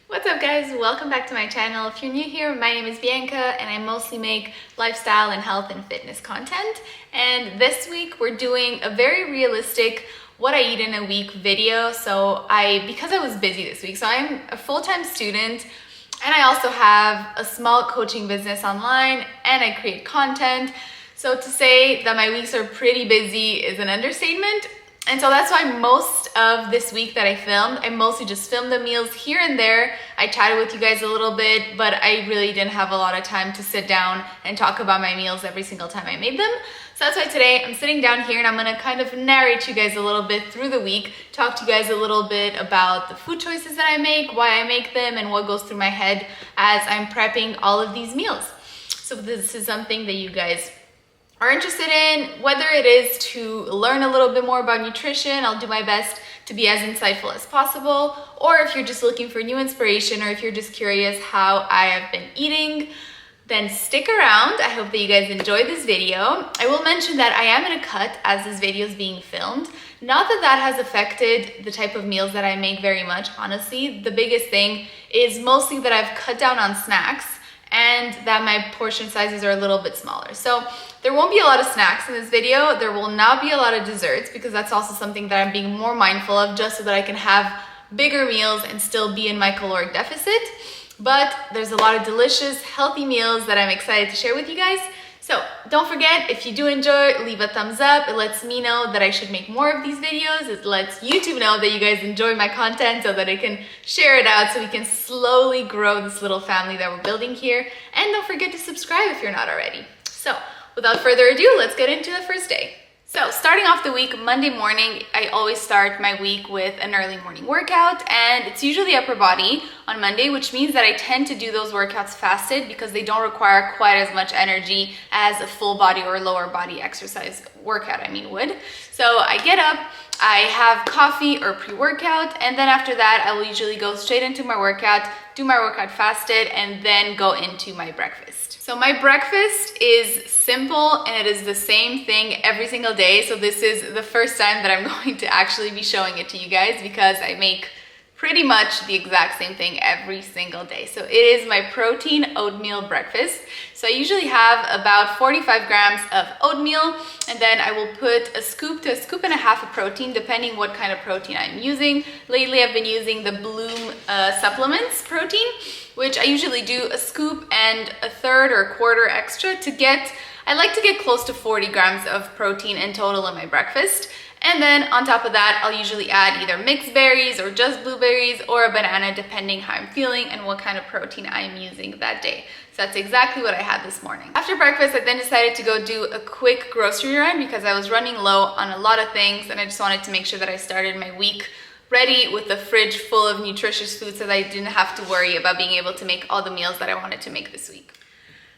What's up guys, welcome back to my channel. If you're new here, my name is Bianca and I mostly make lifestyle and health and fitness content. And this week we're doing a very realistic what I eat in a week video. Because I was busy this week, so I'm a full-time student and I also have a small coaching business online and I create content. So to say that my weeks are pretty busy is an understatement. And so that's why most of this week that I mostly just filmed the meals here and there. I chatted with you guys a little bit, but I really didn't have a lot of time to sit down and talk about my meals every single time I made them. So that's why today I'm sitting down here and I'm gonna kind of narrate you guys a little bit through the week, talk to you guys a little bit about the food choices that I make, why I make them, and what goes through my head as I'm prepping all of these meals. So this is something that you guys are interested in, whether it is to learn a little bit more about nutrition, I'll do my best to be as insightful as possible, or if you're just looking for new inspiration, or if you're just curious how I have been eating, then stick around. I hope that you guys enjoy this video. I will mention that I am in a cut as this video is being filmed. Not that that has affected the type of meals that I make very much, honestly. The biggest thing is mostly that I've cut down on snacks and that my portion sizes are a little bit smaller. So there won't be a lot of snacks in this video. There will not be a lot of desserts because that's also something that I'm being more mindful of, just so that I can have bigger meals and still be in my caloric deficit. But there's a lot of delicious, healthy meals that I'm excited to share with you guys. So don't forget, if you do enjoy, leave a thumbs up. It lets me know that I should make more of these videos. It lets YouTube know that you guys enjoy my content so that I can share it out so we can slowly grow this little family that we're building here. And don't forget to subscribe if you're not already. So without further ado, let's get into the first day. So starting off the week, Monday morning, I always start my week with an early morning workout, and it's usually upper body on Monday, which means that I tend to do those workouts fasted because they don't require quite as much energy as a full body or lower body exercise workout, would. So I get up, I have coffee or pre-workout, and then after that, I will usually go straight into my workout, do my workout fasted, and then go into my breakfast. So my breakfast is simple and it is the same thing every single day. So this is the first time that I'm going to actually be showing it to you guys because I make pretty much the exact same thing every single day. So it is my protein oatmeal breakfast. So I usually have about 45 grams of oatmeal, and then I will put a scoop to a scoop and a half of protein, depending what kind of protein I'm using. Lately, I've been using the Bloom supplements protein, which I usually do a scoop and a third or a quarter extra I like to get close to 40 grams of protein in total in my breakfast. And then on top of that, I'll usually add either mixed berries or just blueberries or a banana, depending how I'm feeling and what kind of protein I'm using that day. So that's exactly what I had this morning. After breakfast, I then decided to go do a quick grocery run because I was running low on a lot of things and I just wanted to make sure that I started my week ready with the fridge full of nutritious food so that I didn't have to worry about being able to make all the meals that I wanted to make this week.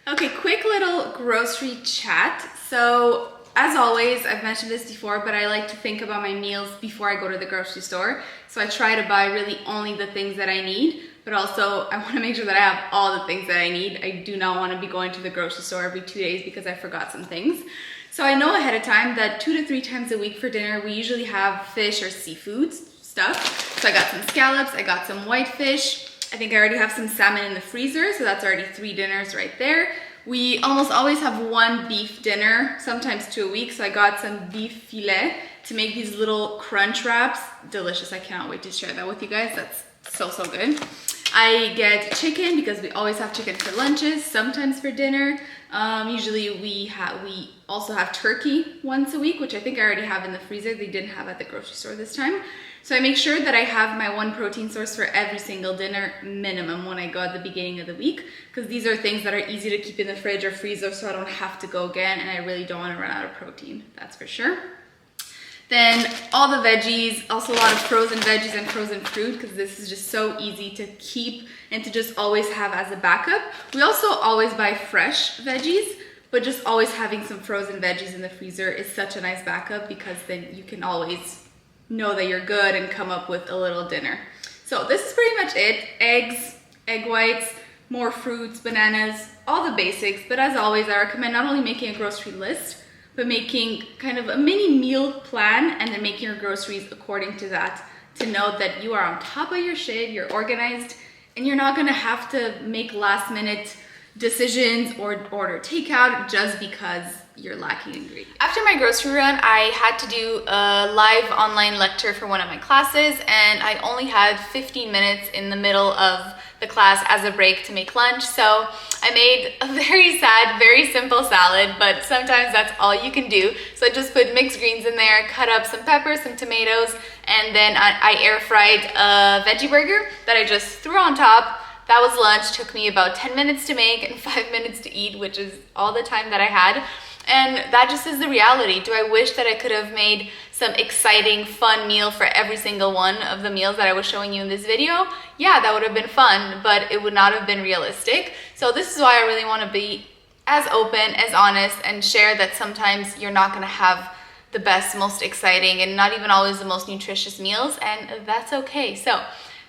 Okay, quick little grocery chat. So as always, I've mentioned this before, but I like to think about my meals before I go to the grocery store. So I try to buy really only the things that I need, but also I want to make sure that I have all the things that I need. I do not want to be going to the grocery store every 2 days because I forgot some things. So I know ahead of time that 2 to 3 times a week for dinner, we usually have fish or seafood stuff. So I got some scallops, I got some whitefish. I think I already have some salmon in the freezer, so that's already 3 dinners right there. We almost always have 1 beef dinner, sometimes 2 a week, so I got some beef filet to make these little crunch wraps. Delicious, I cannot wait to share that with you guys. That's so good. I get chicken because we always have chicken for lunches, sometimes for dinner. Usually we also have turkey once a week, which I think I already have in the freezer. They didn't have at the grocery store this time. So I make sure that I have my 1 protein source for every single dinner minimum when I go at the beginning of the week, because these are things that are easy to keep in the fridge or freezer so I don't have to go again, and I really don't want to run out of protein, that's for sure. Then all the veggies, also a lot of frozen veggies and frozen fruit because this is just so easy to keep and to just always have as a backup. We also always buy fresh veggies, but just always having some frozen veggies in the freezer is such a nice backup because then you can always know that you're good and come up with a little dinner. So this is pretty much it. Eggs, egg whites, more fruits, bananas, all the basics. But as always, I recommend not only making a grocery list, but making kind of a mini meal plan and then making your groceries according to that to know that you are on top of your shit, you're organized, and you're not gonna have to make last minute decisions or order takeout just because you're lacking ingredients. After my grocery run, I had to do a live online lecture for one of my classes, and I only had 15 minutes in the middle of the class as a break to make lunch. So I made a very sad, very simple salad, but sometimes that's all you can do. So I just put mixed greens in there, cut up some peppers, some tomatoes, and then I air fried a veggie burger that I just threw on top. That was lunch. Took me about 10 minutes to make and 5 minutes to eat, which is all the time that I had. And that just is the reality. Do I wish that I could have made some exciting, fun meal for every single one of the meals that I was showing you in this video? Yeah, that would have been fun, but it would not have been realistic. So this is why I really want to be as open, as honest, and share that sometimes you're not going to have the best, most exciting, and not even always the most nutritious meals, and that's okay. So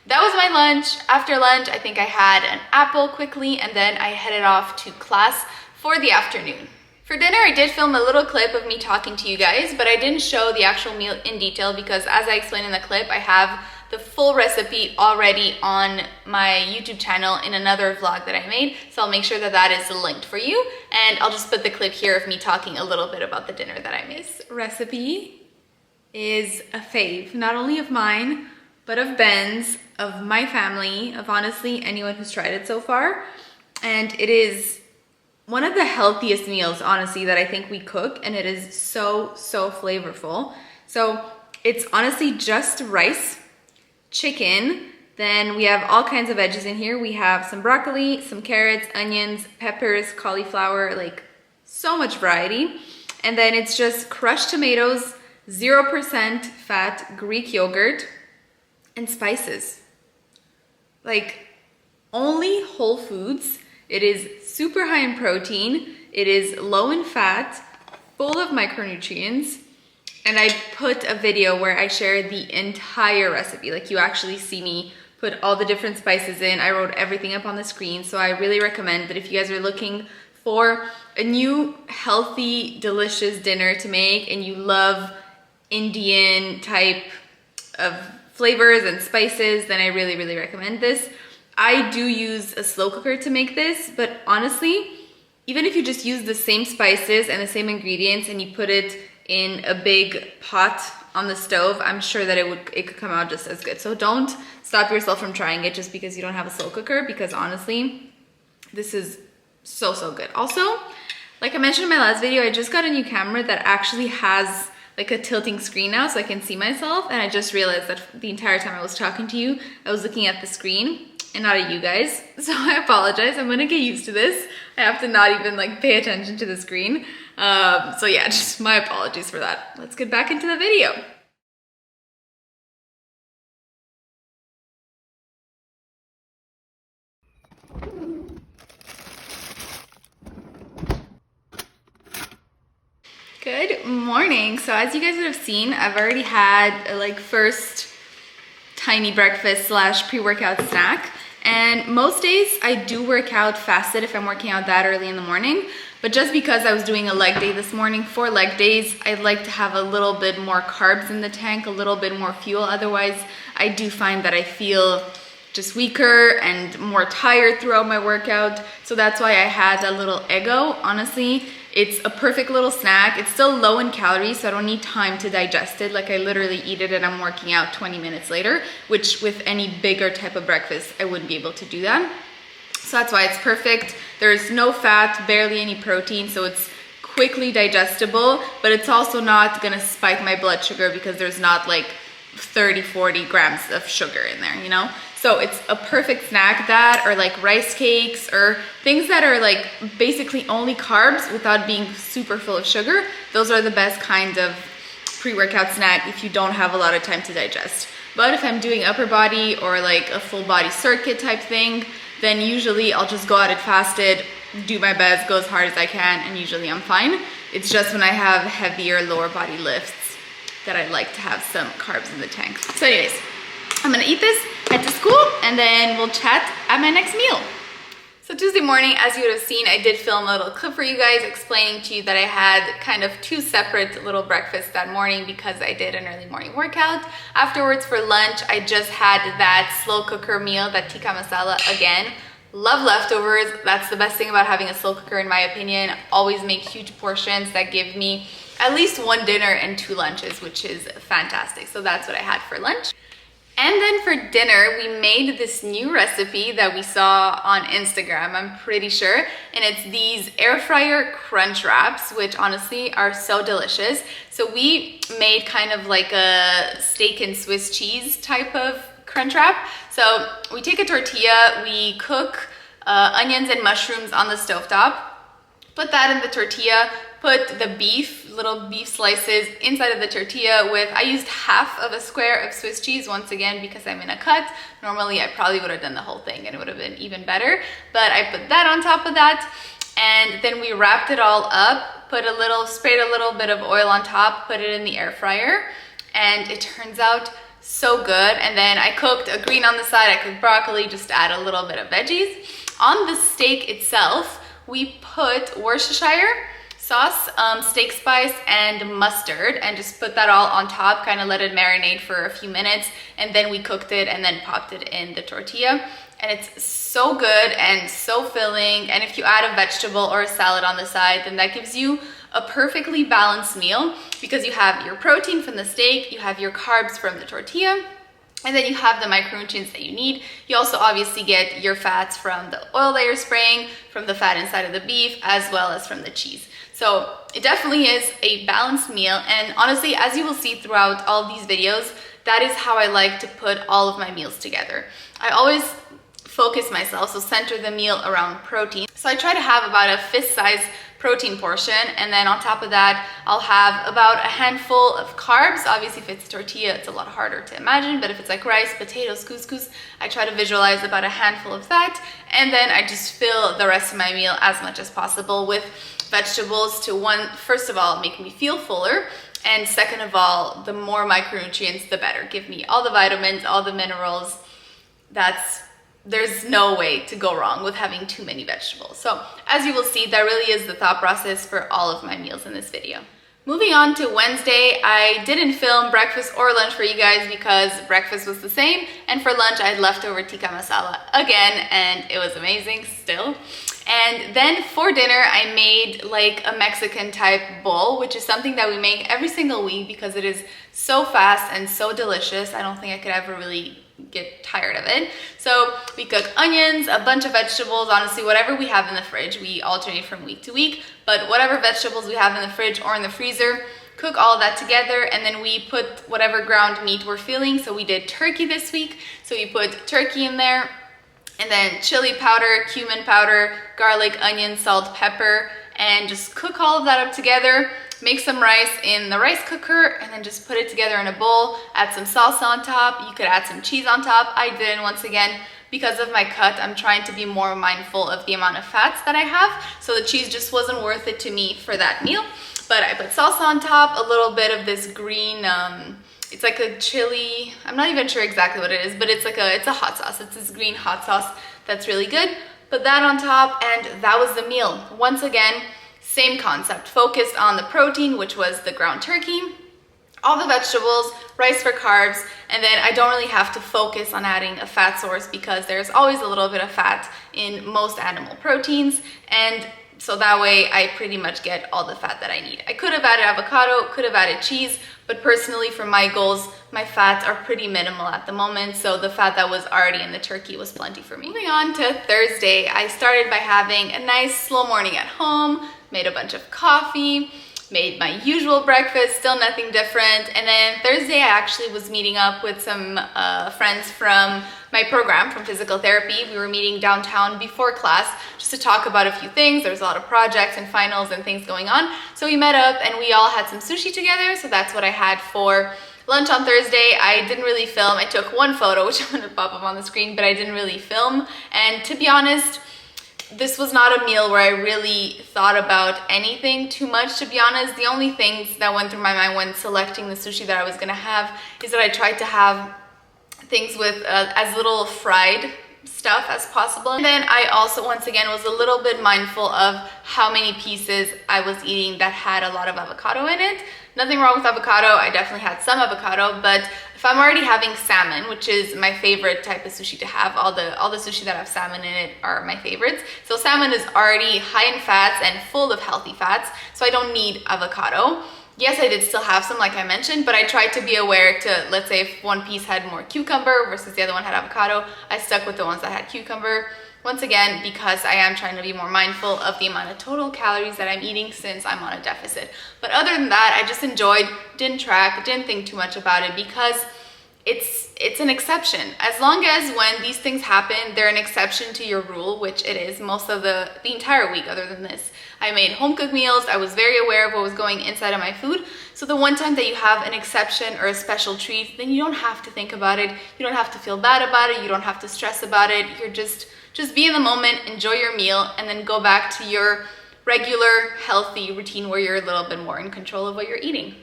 that was my lunch. After lunch, I think I had an apple quickly, and then I headed off to class for the afternoon. For dinner, I did film a little clip of me talking to you guys, but I didn't show the actual meal in detail because, as I explained in the clip, I have the full recipe already on my YouTube channel in another vlog that I made, so I'll make sure that that is linked for you, and I'll just put the clip here of me talking a little bit about the dinner that I made. This recipe is a fave, not only of mine, but of Ben's, of my family, of honestly anyone who's tried it so far, and it is one of the healthiest meals, honestly, that I think we cook, and it is so flavorful. So it's honestly just rice, chicken, then we have all kinds of veggies in here. We have some broccoli, some carrots, onions, peppers, cauliflower, like so much variety. And then it's just crushed tomatoes, 0% fat Greek yogurt, and spices. Like only whole foods. It is super high in protein, it is low in fat, full of micronutrients, and I put a video where I share the entire recipe. Like you actually see me put all the different spices in. I wrote everything up on the screen, so I really recommend that if you guys are looking for a new, healthy, delicious dinner to make and you love Indian type of flavors and spices, then I really recommend this. I do use a slow cooker to make this, but honestly, even if you just use the same spices and the same ingredients and you put it in a big pot on the stove, I'm sure that it could come out just as good. So don't stop yourself from trying it just because you don't have a slow cooker, because honestly, this is so good. Also, like I mentioned in my last video, I just got a new camera that actually has like a tilting screen now so I can see myself, and I just realized that the entire time I was talking to you, I was looking at the screen and not at you guys, so I apologize. I'm gonna get used to this. I have to not even like pay attention to the screen. So yeah, just my apologies for that. Let's get back into the video. Good morning. So as you guys would have seen, I've already had a like first tiny breakfast slash pre-workout snack. And most days I do work out fasted if I'm working out that early in the morning. But just because I was doing a leg day this morning, for leg days, I'd like to have a little bit more carbs in the tank, a little bit more fuel. Otherwise, I do find that I feel just weaker and more tired throughout my workout. So that's why I had a little Eggo. Honestly, it's a perfect little snack. It's still low in calories, so I don't need time to digest it. Like I literally eat it and I'm working out 20 minutes later, which with any bigger type of breakfast, I wouldn't be able to do that. So that's why it's perfect. There's no fat, barely any protein, so it's quickly digestible, but it's also not gonna spike my blood sugar because there's not like 30-40 grams of sugar in there, you know? So it's a perfect snack, that or like rice cakes or things that are like basically only carbs without being super full of sugar. Those are the best kind of pre-workout snack if you don't have a lot of time to digest. But if I'm doing upper body or like a full body circuit type thing, then usually I'll just go at it fasted, do my best, go as hard as I can, and usually I'm fine. It's just when I have heavier lower body lifts that I like to have some carbs in the tank. So anyways, I'm gonna eat this, head to school, and then we'll chat at my next meal. So Tuesday morning, as you would have seen, I did film a little clip for you guys explaining to you that I had kind of two separate little breakfasts that morning because I did an early morning workout. Afterwards for lunch, I just had that slow cooker meal, that tikka masala again. Love leftovers. That's the best thing about having a slow cooker in my opinion. Always make huge portions that give me at least one dinner and two lunches, which is fantastic. So that's what I had for lunch. And then for dinner, we made this new recipe that we saw on Instagram, I'm pretty sure. And it's these Airfryer Crunchwraps, which honestly are so delicious. So we made kind of like a steak and Swiss cheese type of crunch wrap. So we take a tortilla, we cook onions and mushrooms on the stovetop, put that in the tortilla, put the beef, little beef slices inside of the tortilla with, I used half of a square of Swiss cheese once again because I'm in a cut. Normally I probably would have done the whole thing and it would have been even better, but I put that on top of that. And then we wrapped it all up, sprayed a little bit of oil on top, put it in the air fryer, and it turns out so good. And then I cooked a green on the side, I cooked broccoli, just to add a little bit of veggies. On the steak itself, we put Worcestershire sauce, steak spice, and mustard, and just put that all on top, kind of let it marinate for a few minutes, and then we cooked it and then popped it in the tortilla. And it's so good and so filling, and if you add a vegetable or a salad on the side, then that gives you a perfectly balanced meal because you have your protein from the steak, you have your carbs from the tortilla, and then you have the micronutrients that you need. You also obviously get your fats from the oil that you're spraying, from the fat inside of the beef, as well as from the cheese. So it definitely is a balanced meal. And honestly, as you will see throughout all these videos, that is how I like to put all of my meals together. I always focus myself, so center the meal around protein. So I try to have about a fist size protein portion, and then on top of that I'll have about a handful of carbs. Obviously if it's tortilla it's a lot harder to imagine, but if it's like rice, potatoes, couscous, I try to visualize about a handful of that, and then I just fill the rest of my meal as much as possible with vegetables to, first of all, make me feel fuller, and second of all, the more micronutrients the better. Give me all the vitamins, all the minerals. There's no way to go wrong with having too many vegetables. So as you will see, that really is the thought process for all of my meals in this video. Moving on to Wednesday, I didn't film breakfast or lunch for you guys because breakfast was the same, and for lunch I had leftover tikka masala again, and it was amazing still. And then for dinner, I made like a Mexican type bowl, which is something that we make every single week because it is so fast and so delicious. I don't think I could ever really get tired of it. So we cook onions, a bunch of vegetables, honestly whatever we have in the fridge. We alternate from week to week, but whatever vegetables we have in the fridge or in the freezer, cook all of that together, and then we put whatever ground meat we're feeling. So we did turkey this week, so we put turkey in there, and then chili powder, cumin powder, garlic, onion, salt, pepper, and just cook all of that up together. Make some rice in the rice cooker and then just put it together in a bowl. Add some salsa on top. You could add some cheese on top. I didn't, once again, because of my cut, I'm trying to be more mindful of the amount of fats that I have. So the cheese just wasn't worth it to me for that meal. But I put salsa on top, a little bit of this green, it's like a chili, I'm not even sure exactly what it is, but it's a hot sauce. It's this green hot sauce that's really good. Put that on top, and that was the meal. Once again, same concept, focused on the protein, which was the ground turkey, all the vegetables, rice for carbs, and then I don't really have to focus on adding a fat source because there's always a little bit of fat in most animal proteins, and so that way I pretty much get all the fat that I need. I could have added avocado, could have added cheese, but personally for my goals, my fats are pretty minimal at the moment, so the fat that was already in the turkey was plenty for me. Moving on to Thursday, I started by having a nice slow morning at home, made a bunch of coffee, made my usual breakfast, still nothing different. And then Thursday, I actually was meeting up with some friends from my program from physical therapy. We were meeting downtown before class just to talk about a few things. There's a lot of projects and finals and things going on. So we met up and we all had some sushi together. So that's what I had for lunch on Thursday. I didn't really film. I took one photo, which I'm gonna pop up on the screen, but I didn't really film. And to be honest, this was not a meal where I really thought about anything too much, to be honest. The only things that went through my mind when selecting the sushi that I was gonna have is that I tried to have things with as little fried stuff as possible. And then I also, once again, was a little bit mindful of how many pieces I was eating that had a lot of avocado in it. Nothing wrong with avocado. I definitely had some avocado, but if I'm already having salmon, which is my favorite type of sushi to have, all the sushi that have salmon in it are my favorites. So salmon is already high in fats and full of healthy fats, so I don't need avocado. Yes, I did still have some, like I mentioned, but I tried to be aware to, let's say if one piece had more cucumber versus the other one had avocado, I stuck with the ones that had cucumber. Once again, because I am trying to be more mindful of the amount of total calories that I'm eating since I'm on a deficit. But other than that, I just enjoyed, didn't track, didn't think too much about it because it's an exception. As long as when these things happen, they're an exception to your rule, which it is most of the entire week other than this. I made home cooked meals. I was very aware of what was going inside of my food. So the one time that you have an exception or a special treat, then you don't have to think about it. You don't have to feel bad about it. You don't have to stress about it. You're just be in the moment, enjoy your meal, and then go back to your regular healthy routine where you're a little bit more in control of what you're eating.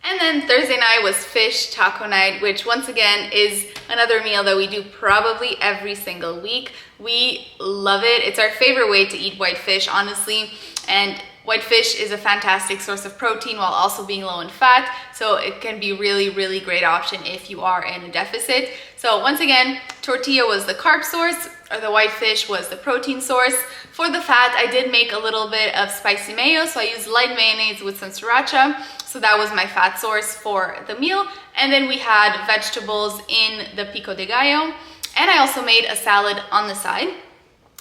And then Thursday night was fish taco night, which once again is another meal that we do probably every single week. We love it. It's our favorite way to eat white fish, honestly. And white fish is a fantastic source of protein while also being low in fat. So it can be really, really great option if you are in a deficit. So once again, tortilla was the carb source, or the white fish was the protein source. For the fat, I did make a little bit of spicy mayo. So I used light mayonnaise with some sriracha. So that was my fat source for the meal. And then we had vegetables in the pico de gallo. And I also made a salad on the side.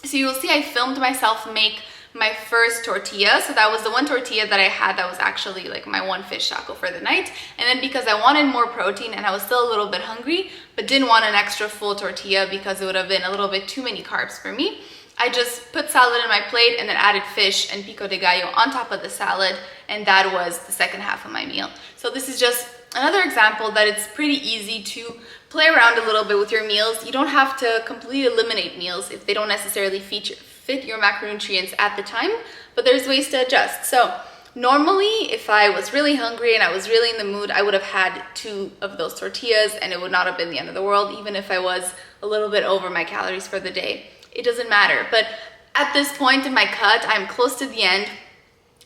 So you will see I filmed myself make my first tortilla. So that was the one tortilla that I had that was actually like my one fish taco for the night. And then because I wanted more protein and I was still a little bit hungry, but didn't want an extra full tortilla because it would have been a little bit too many carbs for me, I just put salad in my plate and then added fish and pico de gallo on top of the salad. And that was the second half of my meal. So this is just another example that it's pretty easy to play around a little bit with your meals. You don't have to completely eliminate meals if they don't necessarily fit your macronutrients at the time, but there's ways to adjust. So normally, if I was really hungry and I was really in the mood, I would have had 2 of those tortillas and it would not have been the end of the world, even if I was a little bit over my calories for the day. It doesn't matter. But at this point in my cut, I'm close to the end.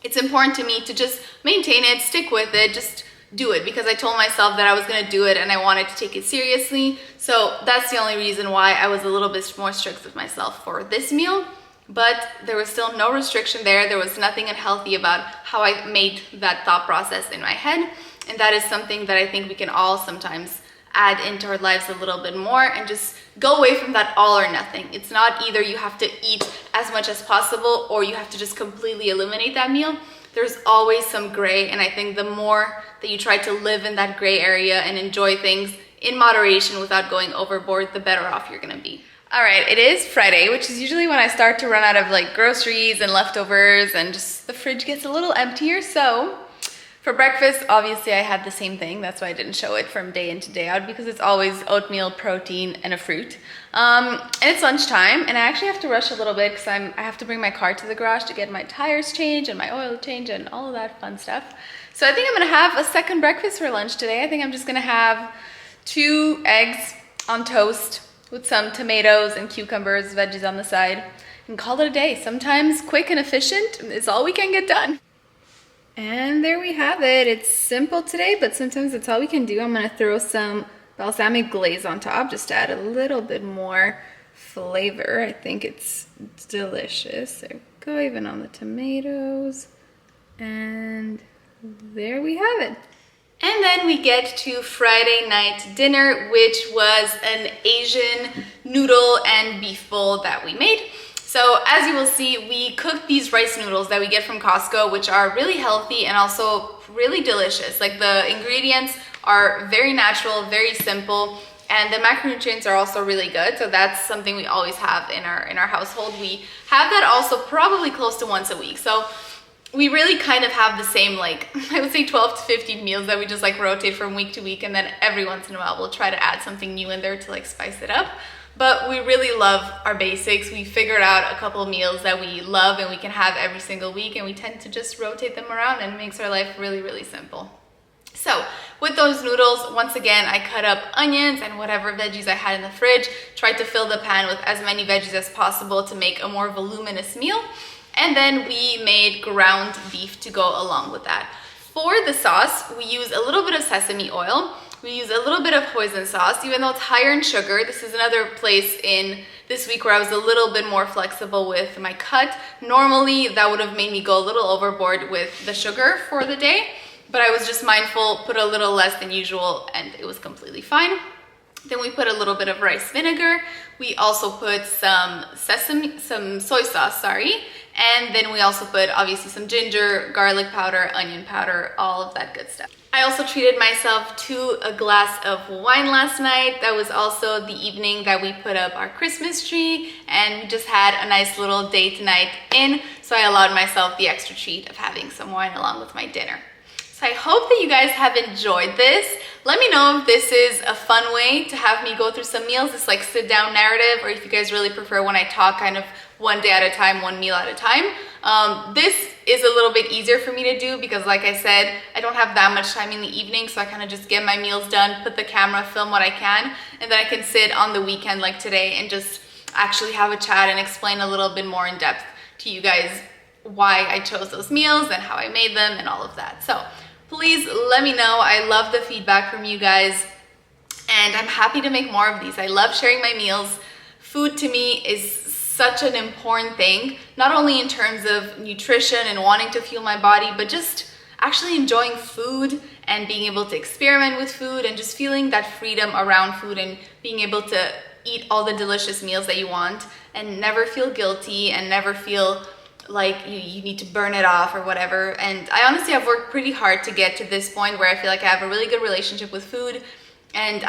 It's important to me to just maintain it, stick with it, just do it, because I told myself that I was going to do it and I wanted to take it seriously. So that's the only reason why I was a little bit more strict with myself for this meal. But there was still no restriction there. There was nothing unhealthy about how I made that thought process in my head. And that is something that I think we can all sometimes add into our lives a little bit more and just go away from that all or nothing. It's not either you have to eat as much as possible or you have to just completely eliminate that meal. There's always some gray, and I think the more that you try to live in that gray area and enjoy things in moderation without going overboard, the better off you're gonna be. All right, it is Friday, which is usually when I start to run out of like groceries and leftovers and just the fridge gets a little emptier. So for breakfast, obviously I had the same thing. That's why I didn't show it from day in to day out, because it's always oatmeal, protein, and a fruit. And it's lunchtime, and I actually have to rush a little bit because I have to bring my car to the garage to get my tires changed and my oil changed and all of that fun stuff. So I think I'm gonna have a second breakfast for lunch today. I think I'm just gonna have 2 eggs on toast with some tomatoes and cucumbers, veggies on the side, and call it a day. Sometimes quick and efficient is all we can get done. And there we have it. It's simple today, but sometimes it's all we can do. I'm gonna throw some balsamic glaze on top, just to add a little bit more flavor. I think it's delicious. There we go, even on the tomatoes. And there we have it. And then we get to Friday night dinner, which was an Asian noodle and beef bowl that we made. So as you will see, we cooked these rice noodles that we get from Costco, which are really healthy and also really delicious. Like the ingredients are very natural, very simple, and the macronutrients are also really good. So that's something we always have in our household. We have that also probably close to once a week. So we really kind of have the same, like, I would say 12 to 15 meals that we just like rotate from week to week, and then every once in a while we'll try to add something new in there to like spice it up. But we really love our basics. We figured out a couple of meals that we love and we can have every single week, and we tend to just rotate them around, and it makes our life really, really simple. So with those noodles, once again, I cut up onions and whatever veggies I had in the fridge, tried to fill the pan with as many veggies as possible to make a more voluminous meal. And then we made ground beef to go along with that. For the sauce, we use a little bit of sesame oil. We use a little bit of hoisin sauce, even though it's higher in sugar. This is another place in this week where I was a little bit more flexible with my cut. Normally, that would have made me go a little overboard with the sugar for the day, but I was just mindful, put a little less than usual, and it was completely fine. Then we put a little bit of rice vinegar. We also put some soy sauce, and then we also put obviously some ginger, garlic powder, onion powder, all of that good stuff. I also treated myself to a glass of wine last night. That was also the evening that we put up our Christmas tree, and we just had a nice little date night in, so I allowed myself the extra treat of having some wine along with my dinner. So I hope that you guys have enjoyed this. Let me know if this is a fun way to have me go through some meals, this like sit down narrative, or if you guys really prefer when I talk kind of one day at a time, one meal at a time. This is a little bit easier for me to do because like I said, I don't have that much time in the evening, so I kind of just get my meals done, put the camera, film what I can, and then I can sit on the weekend like today and just actually have a chat and explain a little bit more in depth to you guys why I chose those meals and how I made them and all of that. So please let me know. I love the feedback from you guys, and I'm happy to make more of these. I love sharing my meals. Food to me is such an important thing, not only in terms of nutrition and wanting to fuel my body, but just actually enjoying food and being able to experiment with food and just feeling that freedom around food and being able to eat all the delicious meals that you want and never feel guilty and never feel like you need to burn it off or whatever. And I honestly have worked pretty hard to get to this point where I feel like I have a really good relationship with food, and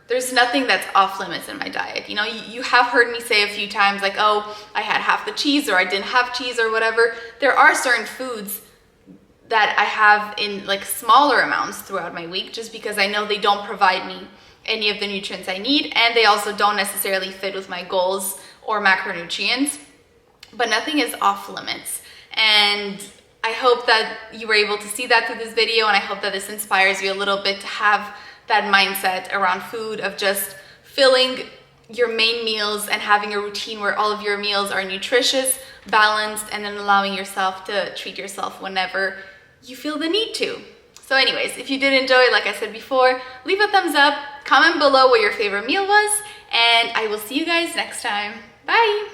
there's nothing that's off limits in my diet. You know, you have heard me say a few times like, oh, I had half the cheese or I didn't have cheese or whatever. There are certain foods that I have in like smaller amounts throughout my week just because I know they don't provide me any of the nutrients I need, and they also don't necessarily fit with my goals or macronutrients. But nothing is off limits, and I hope that you were able to see that through this video, and I hope that this inspires you a little bit to have that mindset around food of just filling your main meals and having a routine where all of your meals are nutritious, balanced, and then allowing yourself to treat yourself whenever you feel the need to. So anyways, if you did enjoy, like I said before, leave a thumbs up, comment below what your favorite meal was, and I will see you guys next time. Bye!